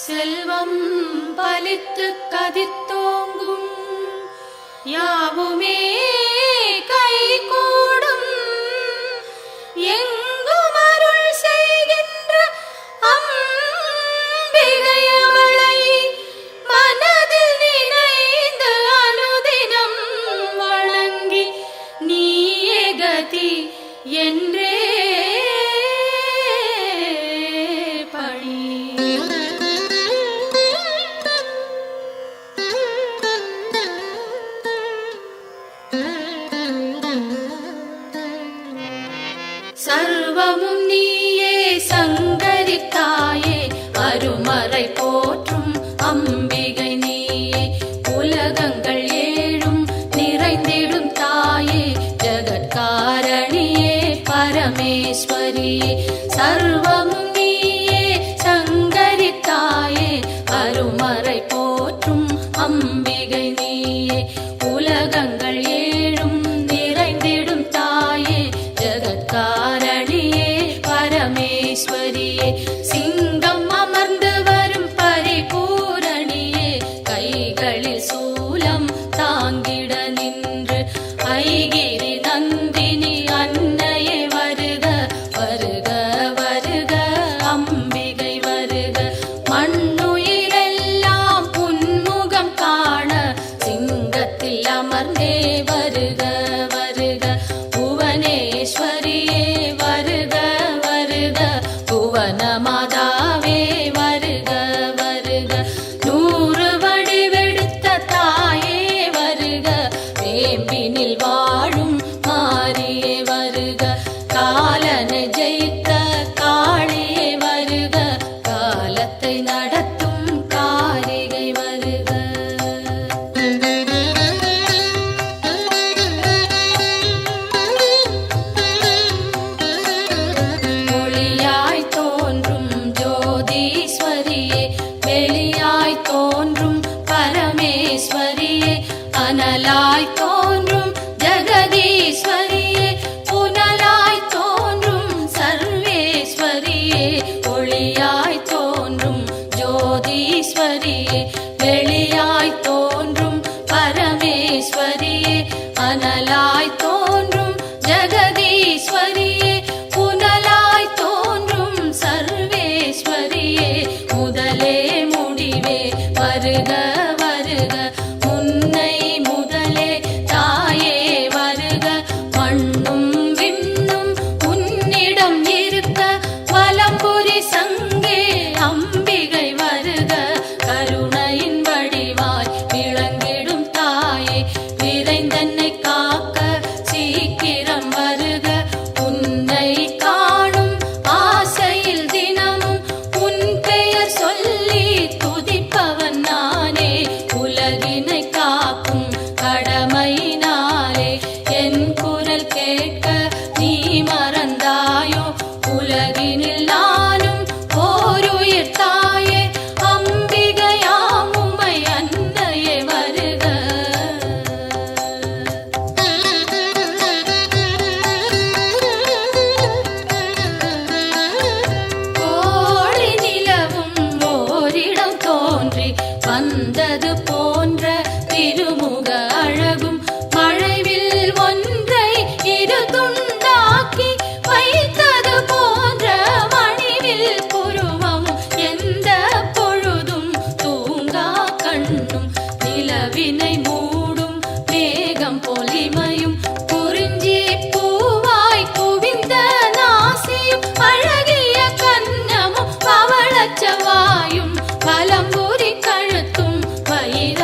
செல்வம் பலித்து கதித்தோங்கும் யாவுமே கைகூடும் எங்கும் அருள் செய்கின்ற அம்பிகை அவளை மனதில் நினைந்து அனுதினம் வணங்கி நீயே கதி என்றே சர்வமும் நீயே சங்கரி தாயே அருமறை போற்றும் அம்பிகை நீயே உலகங்கள் ஏழும் நிறைந்திடும் தாயே ஜகத்காரணியே பரமேஸ்வரியே சர்வமும் நீயே சங்கரி தாயே அருமறை போற்றும் அம்பிகை நீயே உலகங்கள் ஏழும் நிறைந்திடும் தாயே ஜகத்காரணியே பரமேஸ்வரியே சிங்கம் அமர்ந்து வரும் பரிபூரணியே கைகளில் சூலம் தாங்கிட நின்று ஐகிரி நந்தினி அன்னையே வருக வருக வருக அம்பிகை வருக மண்ணுயிரெல்லாம் புன்முகம் காண சிங்கத்தில் அமர்ந்தே வருக வருக புவனேஸ்வரியே வருக வருக புவன மாதாவே வருக வருக நூறு வடிவெடுத்த தாயே வருக வேம்பினில் வாழும் மாரியே வருக காலனை ஜெயித்த காளியே வருக காலத்தை நடத்தும் காரிகை வருக ஒளியாய் தோன்றும் ஜோதீஸ்வரியே வெளியாய் தோன்றும் பரமேஸ்வரியே அனலாய் தோன்றும் ஜெகதீஸ்வரியே புனலாய் தோன்றும் சர்வேஸ்வரியே ஒளியாய் தோன்றும் ஜோதீஸ்வரியே வெளியாய் தோன்றும் பரமேஸ்வரியே அனலாய் தோன்றும் ஜெகதீஸ்வரியே புனலாய் தோன்றும் சர்வேஸ்வரியே முதலே முடிவே வருக வருக முன்னை முதலே தாயே வருக மண்ணும் விண்ணும் உன்னிடம் இருக்க வலம்புரி சங்கே அம்பிகை வருக கருணையின் வடிவாய் விளங்கிடும் தாயே விரைந்தன்னை காக்க சீக்கிரம் வருக உன்னை காணும் ஆசையில் தினமும் உன் பெயர் சொல்லி துதிப்பவன் நானே உலகினை காக்கும் கடமையினாலே என் குரல் கேட்க நீ மறந்தாயோ உலகினில் நானும் ஓருயிர் தாயே அம்பிகையாம் உமை அன்னையே வருக கோடி நிலவும் ஓரிடம் தோன்றி வந்தது போன்ற திருமுக அழகும் மழைவில் ஒன்றை இரு துண்டாக்கி வைத்தது போன்ற மணிவில் புருவம் எந்த பொழுதும் தூங்கா கண்ணும் நிலவினை மூடும் மேகம் பொலிமையும் குறிஞ்சி பூவாய் குவிந்த நாசியும் அழகிய கன்னமும் பவளச்சவாயும் பலம்புரி கழுத்தும் வயிறு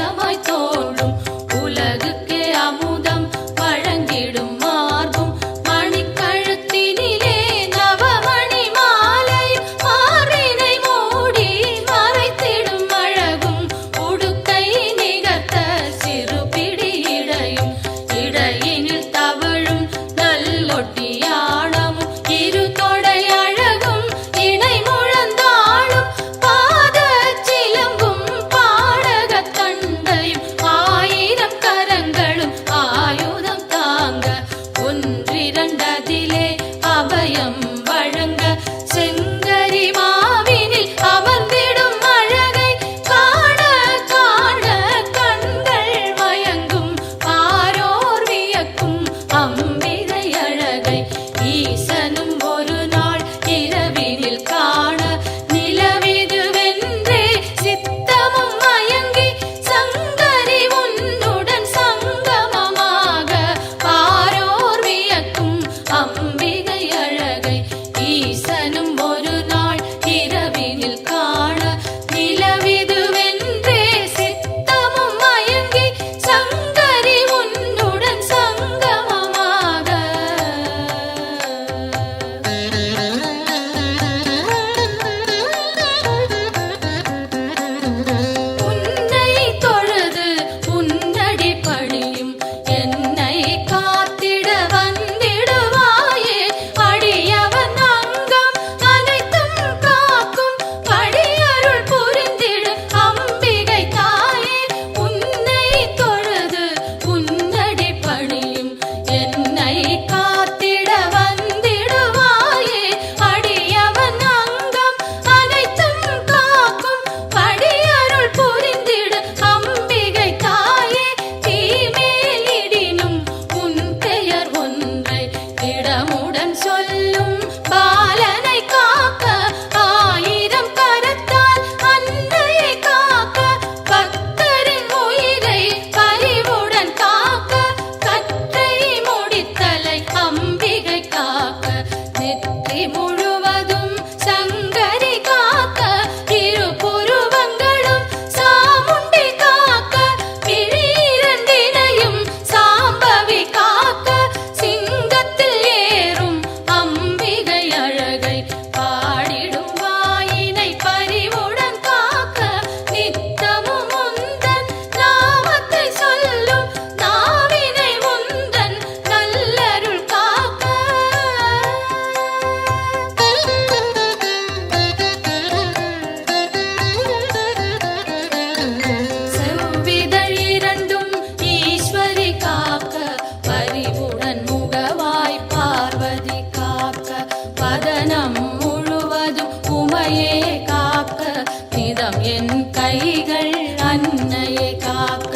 என் கைகள் அன்னையை காக்க,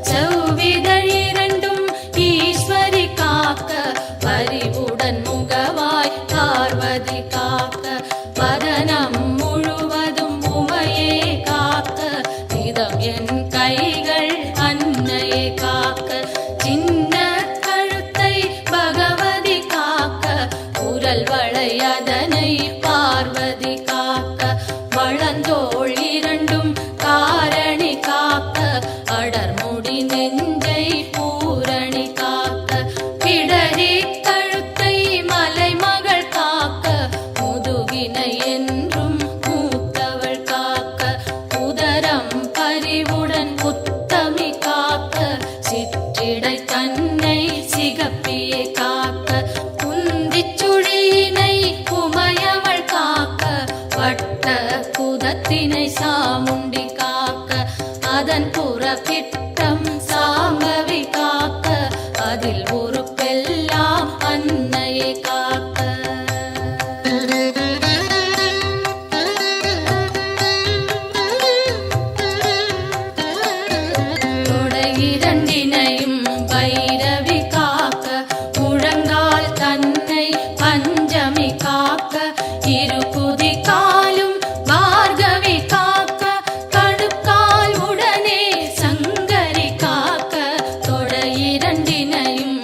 செவ்விதழ் இரண்டும் ஈஸ்வரி காக்க, பரிவுடன் முகவாய் பார்வதி காக்க, வதனம் முழுவதும் உமையே காக்க, இதம் என் கைகள் அன்னையை காக்க, சின்ன கழுத்தை பகவதி காக்க, குரல் வளை அதனை பார்வதி காக்க, வளந்தோள் இரண்டும் காரணி காக்க, அடர்முடி நெஞ்சை பூரணி காக்க, பிடரி கழுத்தை மலைமகள் காக்க, முதுகினை என்றும் மூத்தவள் காக்க, உதரம் பரிவுடன் உத்தமி காக்க, சிற்றிடை தன்னை சிகப்பியை காக்க, குந்திச் சுழியினை உமையவள் காக்க, வட்ட குதத்தினை சாமுண்டி காக்க, அதன் புறப்பிட்டம் சாம்பவி காக்க, அதில் உறுப்பெல்லாம் அன்னையை காக்க. தொடை இரண்டினையும் பைரவி காக்க, முழங்கால் தன்னை பஞ்சமி காக்க, இரு குதி காலும் பார்கவி காக்க, கடுக்கால் உடனே சங்கரி காக்க, தொடை இரண்டினையும்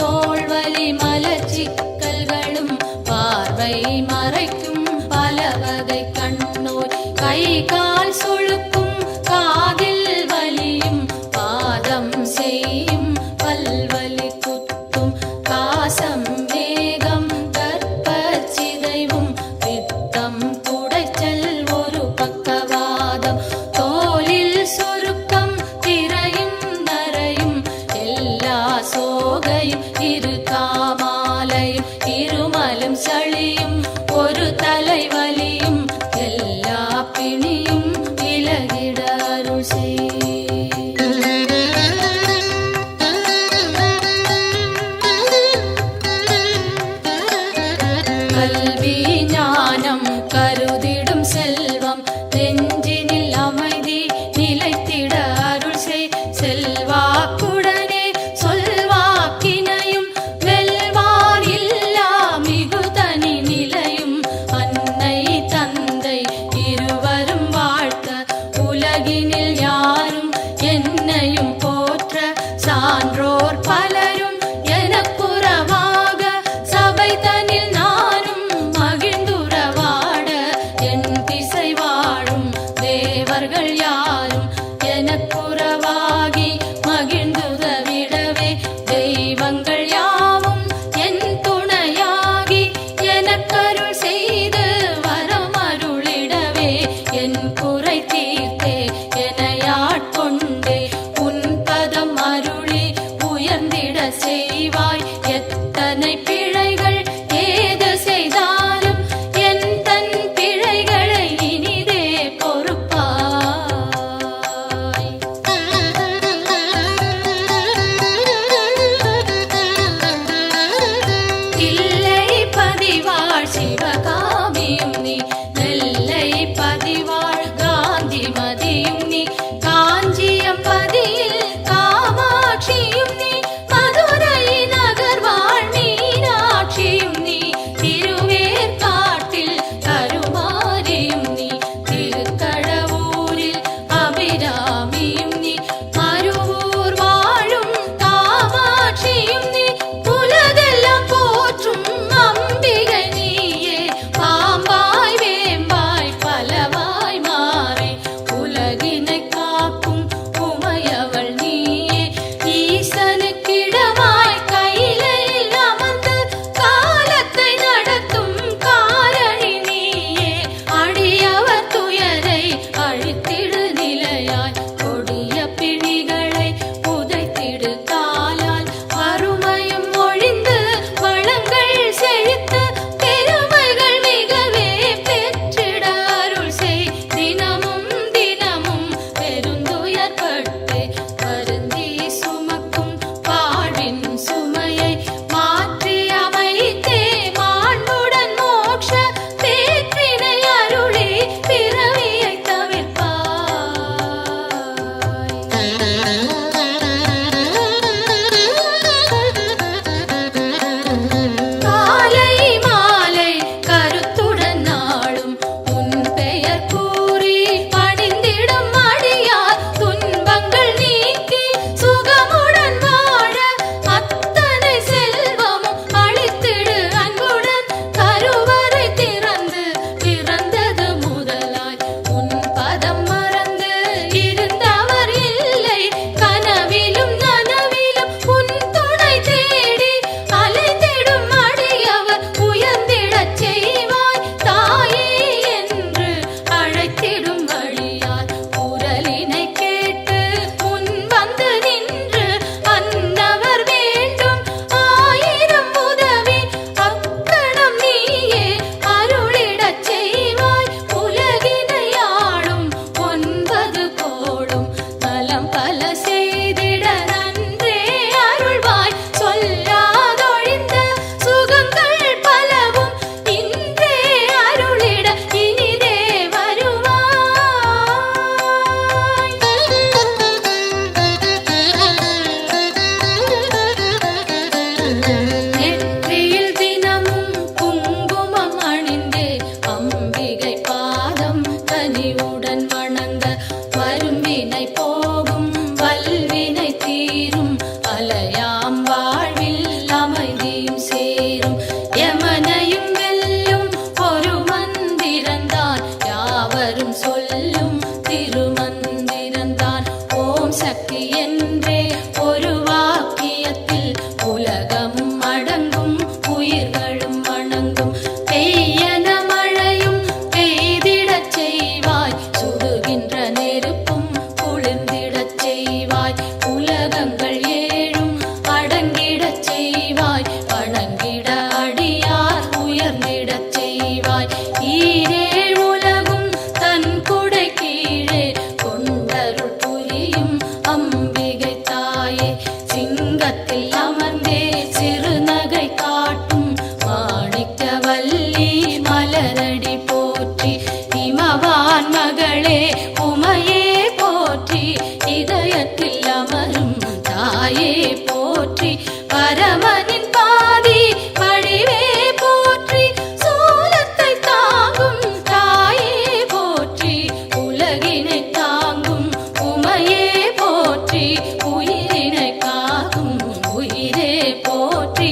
தோள்வலி மலச்சிக்கல்களும் பார்வை மறைக்கும் பலவகை கண்ணோய் கை கால் சுளுக்கும் காதில் வலியும் பாதம் செய்யும் பல்வலி குத்தும் காசம் வேகம் கர்ப்பச்சிதைவும் பித்தம் குடைச்சல் ஒரு பக்கவாதம் தோலில் சுருக்கம் திரையும் நரையும் எல்லா சோகையும் இரு காமாலையும் இருமலும் சளியும் ஒரு தலைவலியும் எல்லா பிணியும் விலகிட அருள் செய். கல்வி ஞானம் கருதிடும் செல்வம் நெஞ்சினில் அமைதி நிலைத்திட அருள் செய். செல்வாக்குடனே சொல்வாக்கினையும் வெல்வார் இல்லா மிகுதனி நிலையும் அன்னை தந்தை இருவரும் வாழ்த்த உலகினில் யாரும் என்னையும் போற்ற சான்றோர் பலரும் எனக்குறவாக சபை தனில் நானும் மகிழ்ந்துறவாட என் திசை வாழும் தேவர்கள் யாரும் எனக்குறவாகி மகிழ்ந்துதவிடவே தெய்வங்கள் யாவும் என் துணையாகி எனக்கருள் செய்து வரமருளிடவே என் குறை தீர்த்தே எனையாட்கொண்டே உன் பதம் அருளி உயர்ந்திட செய்வாய். எத்தனை பிழைகள் ஏது செய்தாலும் என் தன் பிழைகளை இனிதே பொறுப்பாய். தில்லை பதிவாழ் சிவகாமியும் நீ நெல்லை பதிவாழ் காந்தி மதியும் நீ காஞ்சியம் பதியில் காமாட்சியும் நீ மதுரை நகர் வாழ் மீனாட்சியும் நீ திருவேற்காட்டில் கருமாரியும் நீ திருக்கடவூரில் அபிராமியும் நீ மருவூர் வாழும் காமாட்சியும் நீ உலகெல்லாம் போற்றும் அம்பிகை நீயே பாம்பாய் வேம்பாய் பலவாய் மாறி உலகினை காக்கும் உமையவள் நீயே ஈசனுக்கிடமாய் கையிலையில் அமர்ந்து காலத்தை நடத்தும் காரணி நீயே அடியவர் துயரை அழித்திடு நிலையாய் கொடிய பிணிகளை உதைத்திடு காலால் வறுமையும் ஒழிந்து வளங்கள் செழித்து பெருமைகள் மிகவே பெற்றிட அருள் செய். தினமும் தினமும் பெருந்துயர்பட்டு வருந்தி சுமக்கும் வாழ்வின் சுமையை மாற்றி அமைத்தே மாண்புடன் மோட்ச பேற்றினை அருளி பிறவியை தவிர்ப்பாய். காலை மாலை கருத்துடன் நாளும் உன் பெயர் கூறி பணிந்திடும் அடியார் துன்பங்கள் நீக்கி சுகமுடன் வாழ அத்தனை செல்வமும் அளித்திடு அன்புடன் கருவறை திறந்து பிறந்தது முதலாய் உன் பதம் மறந்து இருந்தவர் இல்லை கனவிலும் நனவிலும் உன் துணை தேடி அலைந்திடும் அடியவர் உயர்ந்திடச் செய்வாய். தாயே என்று அழைத்திடும் வழியார் குரலினை கேட்டு உன் வந்து நின்று அன்னவர் வேண்டும் ஆயிரம் உதவி அக்கணம் நீயே அருளிடச் செய்வாய். உலகினை ஆளும் 9 கோடும் நலம் பல செய்திட நன்றே அருள்வாய். சொல்லாதொழிந்த சுகங்கள் பலவும் இன்றே அருளிட இனிதே வருவாய். நெற்றியில் தினமும் குங்குமம் அணிந்தே அம்பிகை பாதம் கனிவுடன் வணங்க வரும்பினை போகும் வல்வினை தீரும் அலையாம் வாழ்வில் சொல்லும் திருமந்திரந்தான் ஓம் சக்தி என்றே ஒரு வாக்கியத்தில் உலகமும் அடங்கும் உயிர்களும் வணங்கும் பெய்யன மழையும் பெய்திடச் செய்வாய் சுடுகின்ற நெருப்பும் குளிர்ந்திடச் செய்வாய் உலகங்கள் ஏழும் அடங்கிடச் செய்வாய் வணங்கிட அடியார் உயர்ந்திடச் செய்வாய் ஈரேழ் உலகும் தன் குடை கீழே கொண்டருள் புரியும் அம்பிகை தாயே சிங்கத்தில் அமர்ந்தே சிறுநகை காட்டும் மாணிக்கவல்லி மலரடி போற்றி இமவான் மகளே உமையே போற்றி இதயத்தில் அமரும் தாயே போற்றி பரமனின் பாதி வடிவே போற்றி சூலத்தை தாங்கும் தாயே போற்றி உலகினை தாங்கும் உமையே போற்றி உயிரினை காக்கும் உயிரே போற்றி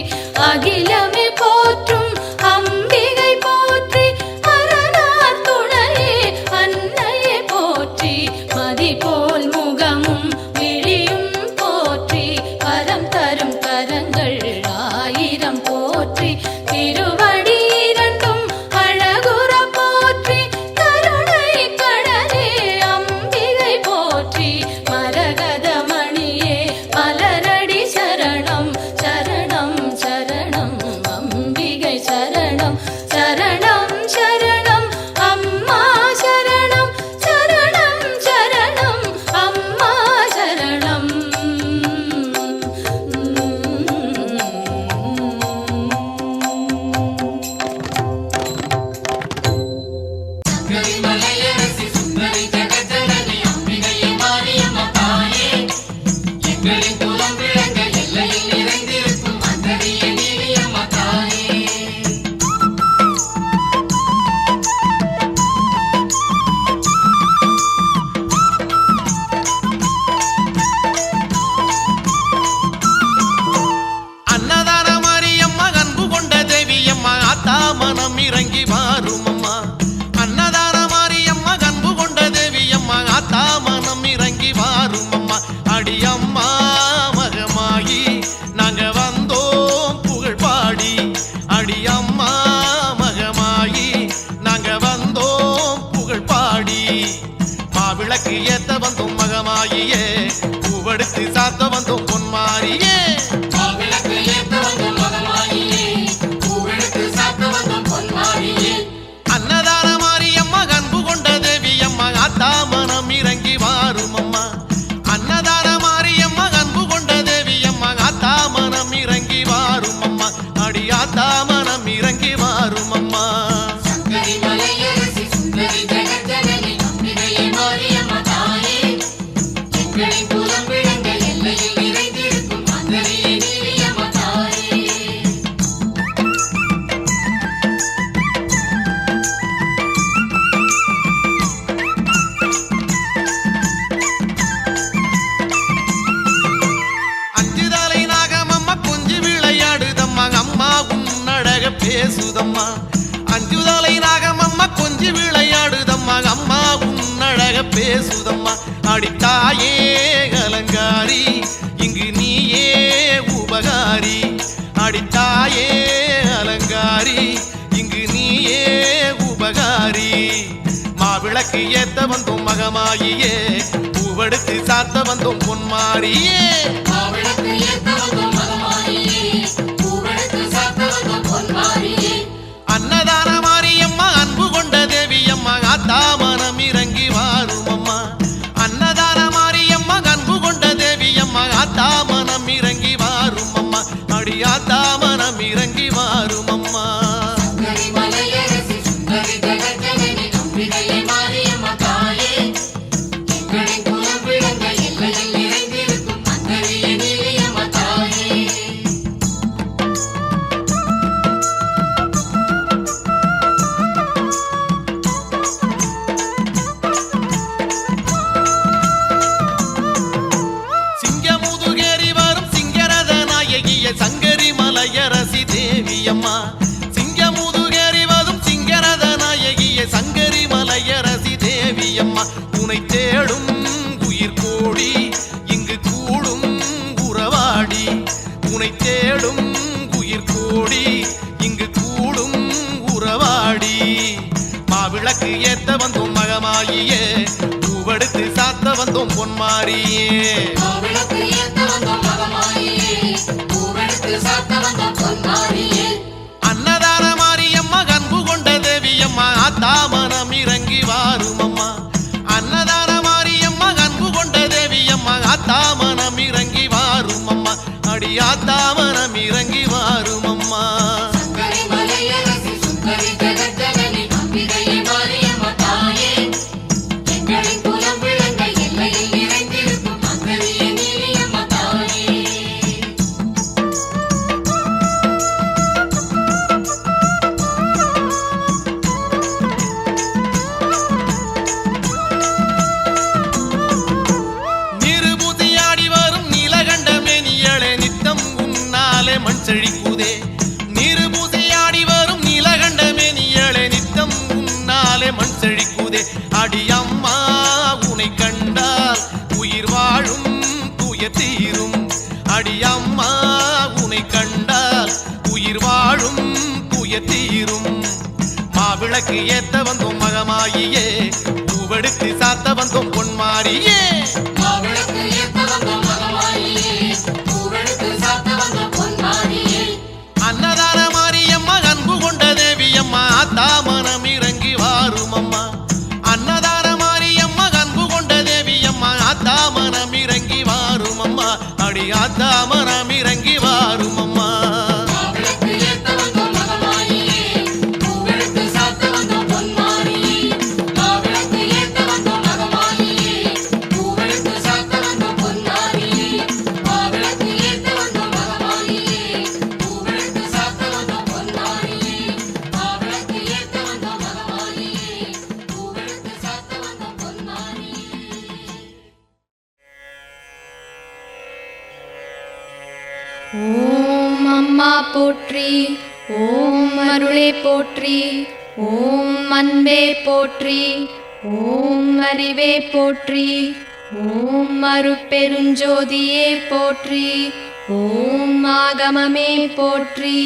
அகிலமே போற்றும் அம்பிகை போற்றி அரணார் துணையே அன்னையே போற்றி மதி போல் முகமும் விழியும் போற்றி வரம் தரும் கரங்கள் ஆயிரம் போற்றி திருவடி இரண்டும் அழகுற போற்றி கருணை கடலே அம்பிகை போற்றி மரகத மணியே மலரடி சரணம் சரணம் சரணம் அம்பிகை சரணம் சரணம் சரணம் அம்மா சரணம் சரணம் சரணம் அம்மா சரணம் மலையரசி சுந்தரி ஜெகஜனனி அம்பிகையே மாரியம்மா தாயே எங்களின் குலம் விளங்க எல்லையில் நிறைந்திருக்கும் அந்தரியே நீலியம்மா தாயே அன்னதான மாரியம்மா அன்பு கொண்ட தேவியம்மா ஆத்தா மனம் இறங்கி வாரும் அம்மா அன்னதான மாரியம்மா அன்பு கொண்ட தேவியம்மா ஆத்தா மனம் இறங்கி வாரும் அம்மா அடியம்மா மகமாயி நாங்க வந்தோம் புகழ் பாடி அடியம்மா மகமாயி நாங்க வந்தோம் புகழ் பாடி மாவிளக்கு ஏத்த வந்தோம் மகமாயியே பூவெடுத்து சாத்த வந்தோம் பொன்மாரியே மாவிளக்கு ஏத்த வந்தோம் மகமாயியே பூவெடுத்து சாத்த வந்தோம் பொன்மாரியே அன்னதான மாரியம்மா அன்பு கொண்ட தேவியம்மா ஆத்தா மனம் இறங்கி வாரும் அம்மா அன்னதான மாரியம்மா அன்பு கொண்ட தேவியம்மா ஆத்தா மனம் இறங்கி வாரும் அம்மா அடி ஆத்தா மனம் இறங்கி வாரும் அம்மா சங்கரி மலையரசி சுந்தரி ஜெகஜனனி அம்பிகையே மாரியம்மா தாயே எங்களின் குலம் விளங்க எல்லையில் நிறைந்திருக்கும் அந்தரியே நீலியம்மா தாயே அஞ்சுதலை நாகமம்மா கொஞ்சி விளையாடுதம்மா அம்மா உன்னழக பேசுதம்மா அஞ்சுதலை நாகமம்மா கொஞ்சி விளையாடுதம்மா அம்மா உன்னழக பேசுதம்மா அடித்தாயே அலங்காரி இங்கு நீயே உபகாரி அடித்தாயே அலங்காரி இங்கு நீயே உபகாரி மாவிளக்கு ஏத்த வந்தோம் மகமாயியே பூவெடுத்து சாத்த வந்தோம் பொன்மாரியே மாவிளக்கு ஏத்த வந்தோம் மகமாயியே பூவெடுத்து சாத்த வந்தோம் பொன்மாரியே அன்னதான மாரியம்மா அன்பு கொண்ட தேவியம்மா ஆத்தா மனம் இறங்கி வாரும் அம்மா அன்னதான மாரியம்மா அன்பு கொண்ட தேவியம்மா ஆத்தா மனம் இறங்கி வாரும் அம்மா அடி ஆத்தா மனம் இறங்கி வாரும் அம்மா சங்கரி மலையரசி சுந்தரி ஜெகஜனனி அம்பிகையே மாரியம்மா தாயே எங்களின் குலம் விளங்க எல்லையில் நிறைந்திருக்கும் அந்தரியே நீலியம்மா தாயே சிங்கமுதுகேறி வரும் சிங்கரத நாயகிய சங்கரி மலையரசி தேவி அம்மா உனை தேடும் உயிர் கோடி இங்கு கூடும் உறவாடி உனை தேடும் உயிர் கோடி இங்கு கூடும் உறவாடி மாவிளக்கு ஏத்த வந்தோம் மகமாயியே பூவெடுத்து சாத்த வந்தோம் பொன்மாரியே அன்னதான மாரியம்மா அன்பு கொண்ட தேவியம்மா ஆத்தா மனம் இறங்கி வாரும் அம்மா அன்னதான மாரியம்மா அன்பு கொண்ட தேவியம்மா ஆத்தா மனம் இறங்கி வாரும் அம்மா அடி ஆத்தா மனம் இறங்கி வாரும் அம்மா மண் செழிக்குதே நீரு பூசையாடி வரும் நீலகண்டமே நீயளே நித்தம் உன்னாலே மண் செழிக்குதே அடி அம்மா உனை கண்டால் உயிர் வாழும் தூய தீரும் அடி அம்மா உனை கண்டால் உயிர் வாழும் தூய தீரும் மாவிளக்கு ஏத்த வந்தோம் மகமாயியே பூவெடுத்து சாத்த வந்தோம் பொன்மாரியே அன்னதான மாரியம்மா அன்பு கொண்ட தேவியம்மா ஆத்தா மனம் இறங்கி வாரும் அம்மா அன்னதான மாரியம்மா அன்பு கொண்ட தேவியம்மா ஆத்தா மனம் இறங்கி வாரும் அம்மா அடி ஆத்தா மனம் இறங்கி வாரும் அம்மா ஓம் அம்மா போற்றி ஓம் அருளே போற்றி ஓம் அன்பே போற்றி ஓம் அறிவே போற்றி ஓம் அருட்பெருஞ்சோதியே போற்றி ஓம் ஆகமமே போற்றி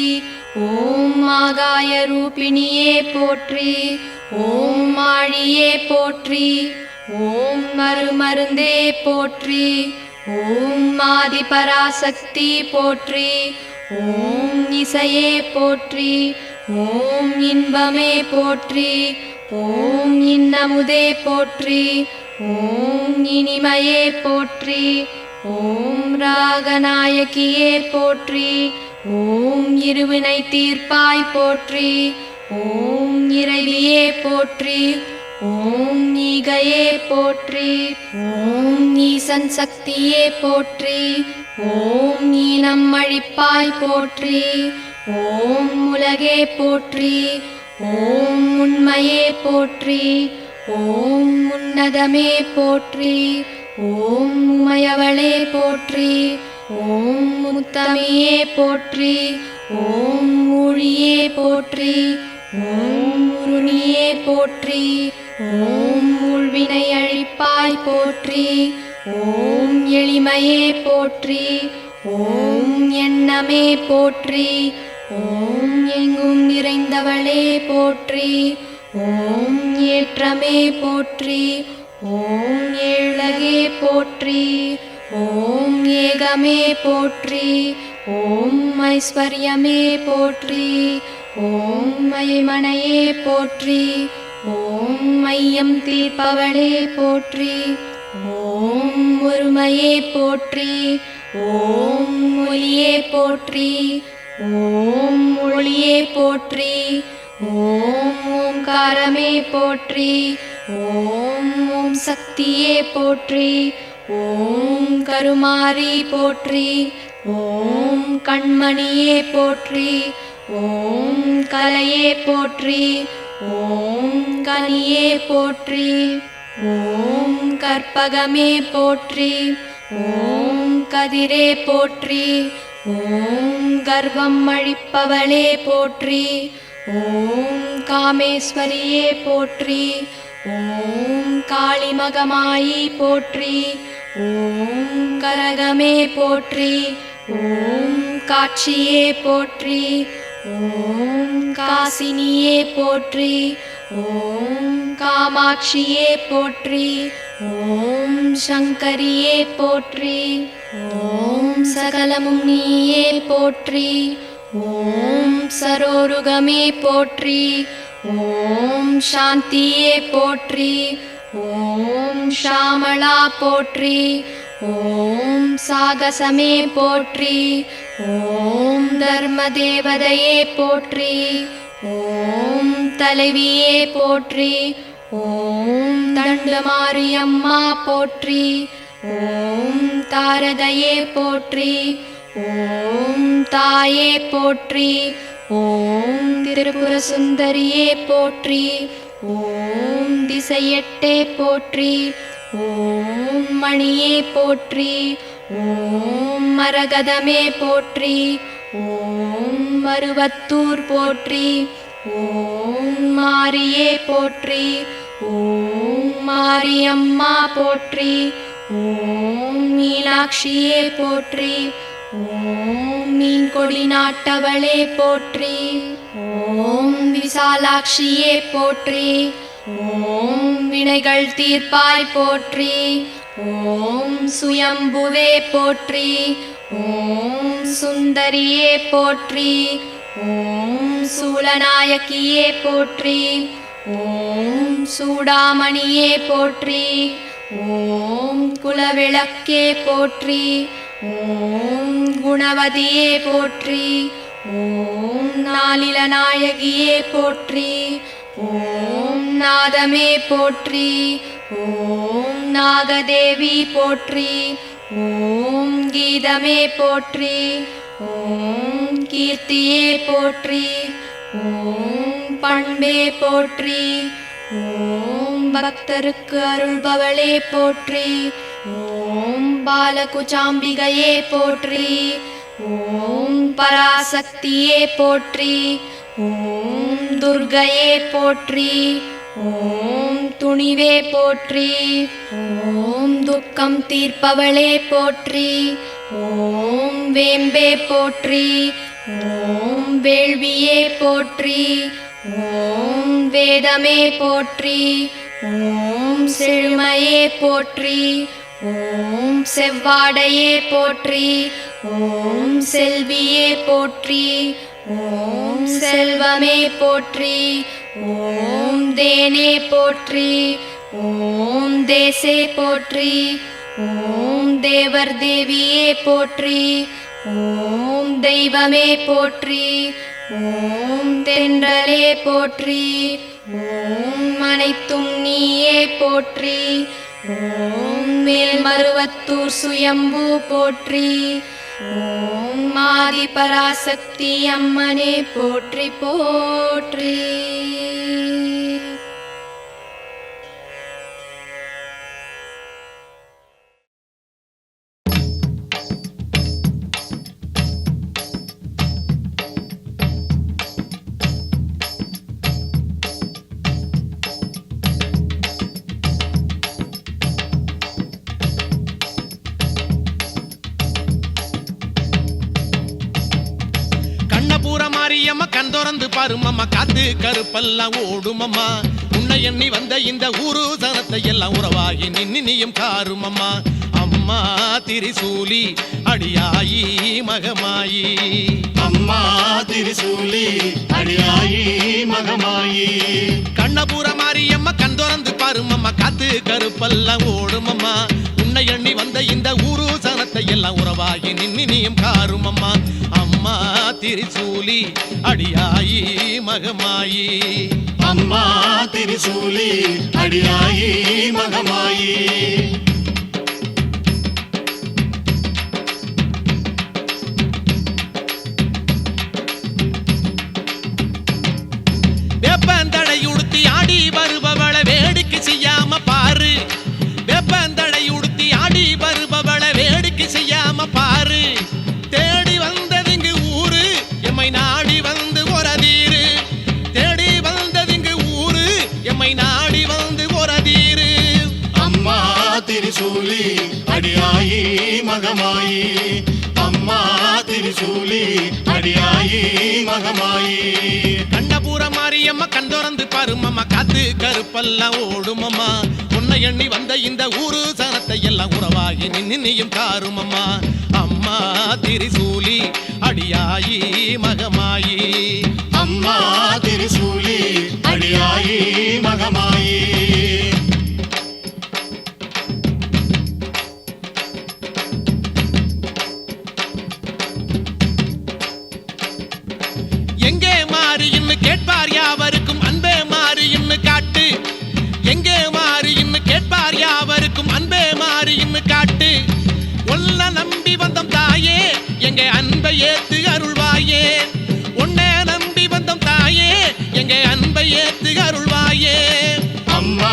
ஓம் ஆகாய ரூபிணியே போற்றி ஓம் ஆழியே போற்றி ஓம் அருமருந்தே போற்றி ஓம் ஆதி பராசக்தி போற்றி ஓம் இசையே போற்றி ஓம் இன்பமே போற்றி ஓம் இன்னமுதே போற்றி ஓம் இனிமையே போற்றி ஓம் ராகநாயகியே போற்றி ஓம் இருவினை தீர்ப்பாய் போற்றி ஓம் இறைவியே போற்றி ஓம் ஈகையே போற்றி ஓம் ஈசன் சக்தியே போற்றி ஓம் ஈனம் அழிப்பாய் போற்றி ஓம் உலகே போற்றி ஓம் உண்மையே போற்றி ஓம் உன்னதமே போற்றி ஓம் உமையவளே போற்றி ஓம் முத்தமியே போற்றி ஓம் ஊழியே போற்றி ஓம் உருணியே போற்றி ஓம் உள்வினை அழிப்பாய் போற்றி ஓம் எளிமையே போற்றி ஓம் எண்ணமே போற்றி ஓம் எங்கும் நிறைந்தவளே போற்றி ஓம் ஏற்றமே போற்றி ஓம் ஏழகே போற்றி ஓம் ஏகமே போற்றி ஓம் ஐஸ்வர்யமே போற்றி ஓம் மைமனையே போற்றி ஓம் மையம் தீர்ப்பவளே போற்றி ஓம் ஒருமையே போற்றி ஓம் ஒளியே போற்றி ஓம் ஒளியே போற்றி ஓம் ஓம்காரமே போற்றி ஓம் ஓம் சக்தியே போற்றி ஓம் கருமாரி போற்றி ஓம் கண்மணியே போற்றி ஓம் கலையே போற்றி ஓம் கனியே போற்றி ஓம் கற்பகமே போற்றி ஓம் கதிரே போற்றி ஓம் கர்வம் அழிப்பவளே போற்றி ஓம் காமேஸ்வரியே போற்றி ஓம் காளிமகமாயி போற்றி. ஓம் கரகமே போற்றி. ஓம் காட்சியே போற்றி. ஓம் காசினியே போற்றி. ஓம் காமாட்சியே போற்றி. ஓம் சங்கரியே போற்றி. ஓம் சகலமும் நீயே போற்றி. ஓம் சரோருகமே போற்றி. ஓம் சாந்தியே போற்றி. ஓம் ஷாமளா போற்றி. ஓம் சாகசமே போற்றி. ஓம் தர்மதேவதையே போற்றி. ஓம் தலைவியே போற்றி. ஓம் தண்டமாரியம்மா போற்றி. ஓம் தாரதையே போற்றி. ஓம் தாயே போற்றி. ஓம் திரிபுர சுந்தரியே போற்றி. ஓம் திசையெட்டே போற்றி. ஓம் மணியே போற்றி. ஓம் மரகதமே போற்றி. ஓம் மருவத்தூர் போற்றி. ஓம் மாரியே போற்றி. ஓம் மாரியம்மா போற்றி. ஓம் மீனாட்சியே போற்றி. ஓம் மீன்கொடி நாட்டவளே போற்றி. ஓம் விசாலாட்சியே போற்றி. ஓம் வினைகள் தீர்ப்பாய் போற்றி. ஓம் சுயம்புவே போற்றி. ஓம் சுந்தரியே போற்றி. ஓம் சூலநாயகியே போற்றி. ஓம் சூடாமணியே போற்றி. ஓம் குலவிளக்கே போற்றி. ஓம் குணவதியே போற்றி. ஓம் நாளிலநாயகியே போற்றி. ஓம் நாதமே போற்றி. ஓம் நாகதேவி போற்றி. ஓம் கீதமே போற்றி. ஓம் கீர்த்தியே போற்றி. ஓம் பண்பே போற்றி. ஓம் பக்தருக்கு அருள்பவளே போற்றி. ஓம் பாலகுச்சாம்பிகையே போற்றி. ஓம் பராசக்தியே போற்றி. ஓம் துர்க்கையே போற்றி. ஓம் துணிவே போற்றி. ஓம் துக்கம் தீர்ப்பவளே போற்றி. ஓம் வேம்பே போற்றி. ஓம் வேள்வியே போற்றி. ஓம் வேதமே போற்றி. ஓம் செழுமையே போற்றி. ஓம் செவ்வாடையே போற்றி. ஓம் செல்வியே போற்றி. ஓம் செல்வமே போற்றி. ஓம் தேனே போற்றி. ஓம் தேசே போற்றி. ஓம் தேவர் தேவியே போற்றி. ஓம் தெய்வமே போற்றி. ஓம் தென்றலே போற்றி. ஓம் அனைத்தும் நீயே போற்றி. ஓம் மேல்மருவத்தூர் சுயம்பு போற்றி. ஓம் ஆதி பராசக்தி அம்மனே போற்றி போற்றி. மாரியம்மா கண் திறந்து பாருமம்மா, காத்து கருப்பெல்லாம் ஓடுமம்மா. உன்னை எண்ணி வந்த இந்த ஊரு சனத்தை எல்லாம் உறவாகி நின்னியும் காருமம்மா. அம்மா திரிசூலி அடியாயி மகமாயி. அம்மா திரிசூலி அடியாயி மகமாயி. கண்ணபுர மாரியம்மா கண் திறந்து பாருமம்மா, காத்து கருப்பெல்லாம் ஓடுமம்மா. உன்னை எண்ணி வந்த இந்த ஊரு சனத்தை எல்லாம் உறவாகி நின்னியும் காருமம்மா. அம்மா திரிசூலி அடியாயி மகமாயி. அம்மா திரிசூலி அடியாயி மகமாயி. வேப்பந்தடை உடுத்தி ஆடி வருபவள வேடிக்கை செய்யாம பாரு. வேப்பந்தடை உடுத்தி ஆடி வருபவள வேடிக்கை செய்யாம பாரு. தேடி வந்ததிங்கு ஊரு எம்மை நாடி வந்து ஒரதீரு. தேடி வந்ததிங்கு ஊரு எம்மை நாடி வந்து ஒரதீரு. திரிசூலி அடியாயி மகமாயி அம்மா திரிசூலி அடியாயி மகமாயி கண்ணபுர மாரியம்மா கண் திறந்து பாருமம்மா காத்து கருப்பெல்லாம் ஓடுமம்மா உன்னை எண்ணி வந்த இந்த ஊரு சனத்தை எல்லாம் உறவாகி நின்னியும் காருமம்மா அம்மா திரிசூலி அடியாயி மகமாயி அம்மா திரிசூலி அடியாயி மகமாயி எங்கே மாறின்னு கேட்பார் யாவருக்கும் அன்பே மாறின்னு காட்டு எங்கே மாறின்னு கேட்பார் யாவருக்கும் அன்பே மாறின்னு காட்டு ஒல்ல நம்பி வந்தம் தாயே எங்க அன்பை ஏத்து அருள்வாயே உன்னை நம்பி வந்தம் தாயே எங்க அன்பை ஏத்து அருள்வாயே அம்மா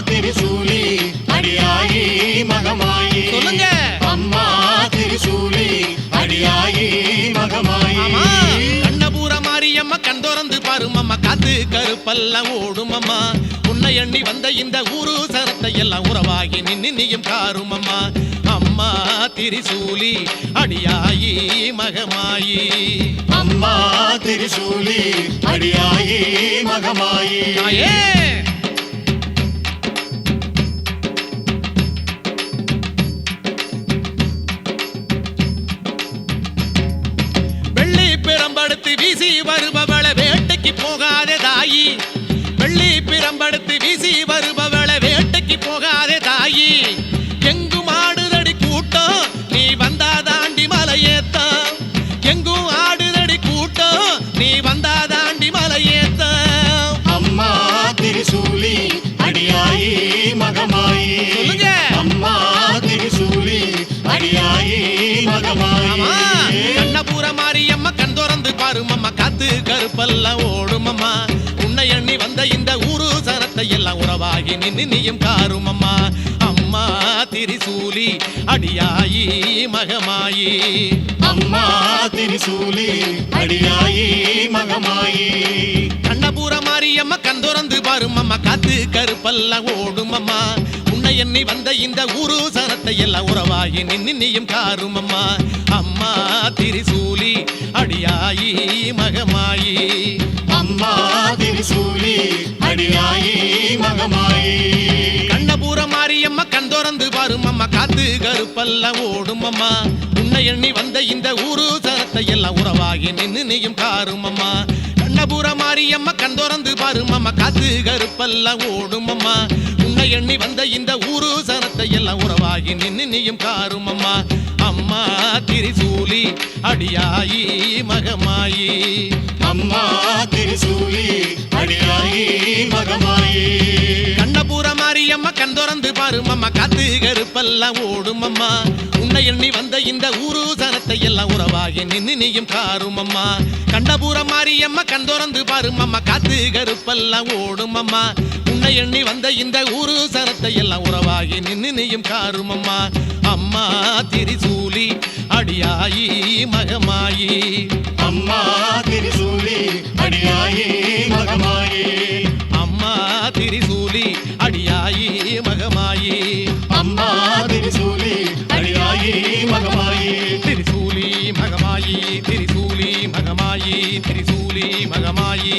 திரிசூலி அடியாயி மகமாயி சொல்லுங்க அம்மா திரிசூலி அடியாயி மகமாயி ஆமா கண்ணபுர மாரியம்மா கண் திறந்து பாருமம்மா காத்து கருப்பெல்லாம் ஓடுமம்மா உன்னை எண்ணி வந்த இந்த ஊரு சரத்தை எல்லாம் உறவாகி நின்னியும் காருமம்மா அம்மா திரிசூலி அடியாயி மகமாயி அம்மா திரிசூலி அடியாயி மகமாயி தாயே வெள்ளி பிரம்படுத்து வீசி வருபவள வேட்டைக்கு போகாதே தாயி வெள்ளி பிரம்படுத்து வீசி வருபவள வேட்டைக்கு போகாதே தாயி எங்கும் ஆடுதடி கூட்டம் நீ வந்தா தாண்டி மலையேத்தம் எங்கும் ஆடுதடி கூட்டம் நீ வந்தா தாண்டி மலையேத்தம் அம்மா திரிசூலி அடியாயி மகமாயி சொல்லுங்க. அம்மா திரிசூலி அடியாயி மகமாயி ஆமா கண்ணபுர மாரியம்மா கண் திறந்து பாருமம்மா காத்து கருப்பெல்லாம் ஓடுமம்மா உன்னை எண்ணி வந்த இந்த ஊரு சனத்தை எல்லாம் உறவாகி நின்னியும் காருமம்மா அம்மா திரிசூலி அடியாயி மகமாயி அம்மா திரிசூலி அடியாயி மகமாயி கண்ணபுர மாரியம்மா கண் திறந்து பாருமம்மா காத்து கருப்பெல்லாம் ஓடுமம்மா உன்னை எண்ணி வந்த இந்த ஊரு சனத்தை எல்லாம் உறவாகி நின்னியும் காருமம்மா அம்மா திரிசூலி அடியாயி மகமாயி அம்மா திரிசூலி அடியாயி மகமாயி கண்ணபுர மாரியம்மா கண் திறந்து பாருமம்மா காத்து கருப்பெல்லாம் ஓடுமம்மா உன்னை எண்ணி வந்த இந்த ஊரு சனத்தை எல்லாம் உறவாகி நின்னியும் காருமம்மா கண்ணபுர மாரியம்மா கண் திறந்து பாருமம்மா காத்து கருப்பெல்லாம் ஓடுமம்மா உன்னை எண்ணி வந்த இந்த ஊரு சனத்தை எல்லாம் உறவாகி நின்னியும் காருமம்மா அம்மா திரிசூலி அடியாயி மகமாயி அம்மா திரிசூலி அடியாயி மகமாயி கண்ணபுர மாரியம்மா கண் திறந்து பாருமம்மா காத்து கருப்பெல்லாம் ஓடுமம்மா உன்னை எண்ணி வந்த இந்த ஊரு சனத்தை எல்லாம் உறவாகி நின்னியும் காருமம்மா கண்ணபுர மாரியம்மா கண் திறந்து பாருமம்மா காத்து கருப்பெல்லாம் ஓடுமம்மா உன்னை எண்ணி வந்த இந்த ஊரு சனத்தை எல்லாம் உறவாகி நின்னியும் காருமம்மா அம்மா திரிசூலி அடியாயி மகமாயி அம்மா திரிசூலி அடியாயி மகமாயி அம்மா திரிசூலி அடியாயி மகமாயி அம்மா திரிசூலி அடியாயி மகமாயி திரிசூலி மகமாயி திரிசூலி மகமாயி திரிசூலி மகமாயி